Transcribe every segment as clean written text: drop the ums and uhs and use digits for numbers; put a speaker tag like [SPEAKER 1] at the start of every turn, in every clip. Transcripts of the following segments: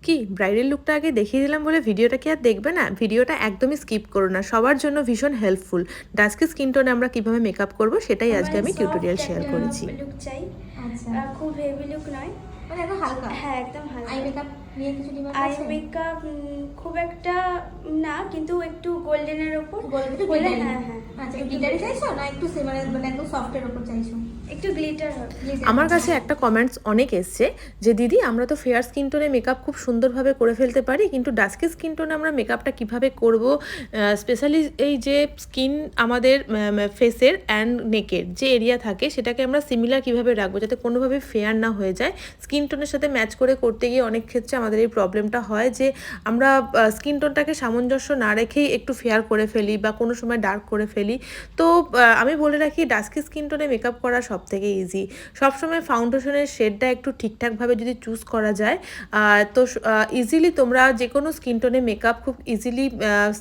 [SPEAKER 1] কি ব্রাইডাল লুকটা আগে দেখিয়ে দিলাম বলে ভিডিওটা কি আর দেখবে না? ভিডিওটা একদমই স্কিপ করো না, সবার জন্য ভীষণ হেল্পফুল। ডাস্কি স্কিন টোনে আমরা কিভাবে মেকআপ করব সেটাই আজকে আমি টিউটোরিয়াল শেয়ার করেছি।
[SPEAKER 2] লুক চাই,
[SPEAKER 3] আচ্ছা,
[SPEAKER 2] খুব হেভি লুক নয়,
[SPEAKER 3] মানে একদম হালকা।
[SPEAKER 2] হ্যাঁ একদম হালকা।
[SPEAKER 3] আই মেকআপ নিয়ে কিছু ডিমান্ড
[SPEAKER 2] আই
[SPEAKER 3] আছে?
[SPEAKER 2] মেকআপ খুব একটা না, কিন্তু একটু গোল্ডেনের ওপর
[SPEAKER 3] গোল্ডেন
[SPEAKER 2] বলে, হ্যাঁ হ্যাঁ।
[SPEAKER 3] আচ্ছা, গ্লিটারি চাইছো না একটু মানে একদম সফটের উপর চাইছো?
[SPEAKER 2] একটু গ্লিটার হবে।
[SPEAKER 1] আমার কাছে একটা কমেন্টস অনেক এসছে যে দিদি আমরা তো ফেয়ার স্কিন টোনে মেকআপ খুব সুন্দরভাবে করে ফেলতে পারি, কিন্তু ডাস্কি স্কিন টোনে আমরা মেকআপটা কিভাবে করব, স্পেশালি এই যে স্কিন আমাদের ফেসের অ্যান্ড নেকের যে এরিয়া থাকে সেটাকে আমরা সিমিলার কিভাবে রাখবো যাতে কোনোভাবে ফেয়ার না হয়ে যায়। স্কিন টোনের সাথে ম্যাচ করে করতে গিয়ে অনেক ক্ষেত্রে আমাদের এই প্রবলেমটা হয় যে আমরা স্কিন টোনটাকে সামঞ্জস্য না রেখেই একটু ফেয়ার করে ফেলি বা কোনো সময় ডার্ক করে ফেলি। তো আমি বলে রাখি ডাস্কি স্কিন টোনে মেকআপ করা সব থেকে ইজি। সবসময় ফাউন্ডেশনের শেডটা একটু ঠিকঠাকভাবে যদি চুজ করা যায় তো ইজিলি তোমরা যে কোনো স্কিন টোনে মেকআপ খুব ইজিলি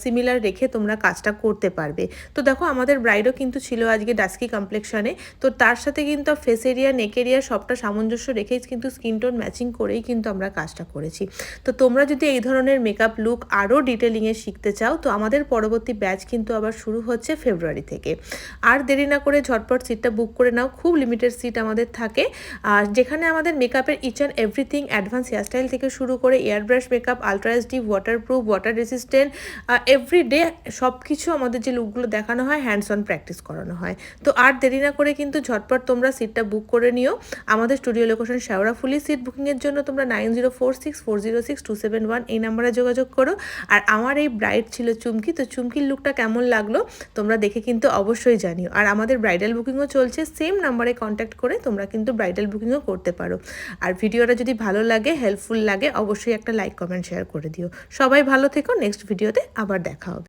[SPEAKER 1] সিমিলার রেখে তোমরা কাজটা করতে পারবে। তো দেখো আমাদের ব্রাইডও কিন্তু ছিল আজকে ডাস্কি কমপ্লেকশনে, তো তার সাথে কিন্তু ফেস এরিয়া নেক এরিয়া সবটা সামঞ্জস্য রেখেই কিন্তু স্কিন টোন ম্যাচিং করেই কিন্তু আমরা কাজটা করেছি। তো তোমরা যদি এই ধরনের মেকআপ লুক আরও ডিটেলিংয়ে শিখতে চাও তো আমাদের পরবর্তী ব্যাচ কিন্তু আবার শুরু হচ্ছে ফেব্রুয়ারি থেকে। আর দেরি না করে ঝটপট সিটটা বুক করে নাও, খুব লিমিটেড সিট আমাদের থাকে। আর যেখানে আমাদের মেকআপের each and everything advance hairstyle থেকে শুরু করে air brush makeup, ultra HD, waterproof, water resistant, everyday সব কিছু আমাদের যে লুকগুলো দেখানো হয় হ্যান্ডস অন প্র্যাকটিস করানো হয়। তো আর দেরি না করে কিন্তু ঝটপট তোমরা সিটটা বুক করে নিও। আমাদের স্টুডিও লোকেশন শেওড়াফুলি। সিট বুকিংয়ের জন্য তোমরা 9046406271 এই নাম্বারে যোগাযোগ করো। আর আমার এই ব্রাইড ছিল চুমকি, তো চুমকির লুকটা কেমন লাগলো তোমরা দেখে কিন্তু অবশ্যই জানিও। আর আমাদের ব্রাইডাল বুকিংও চলছে, সেম নাম্বারে কন্ট্যাক্ট করে তোমরা কিন্তু ব্রাইডাল বুকিংও করতে পারো। আর ভিডিওটা যদি ভালো লাগে, হেল্পফুল লাগে, অবশ্যই একটা লাইক কমেন্ট শেয়ার করে দিও। সবাই ভালো থেকো, নেক্সট ভিডিওতে আবার দেখা হবে।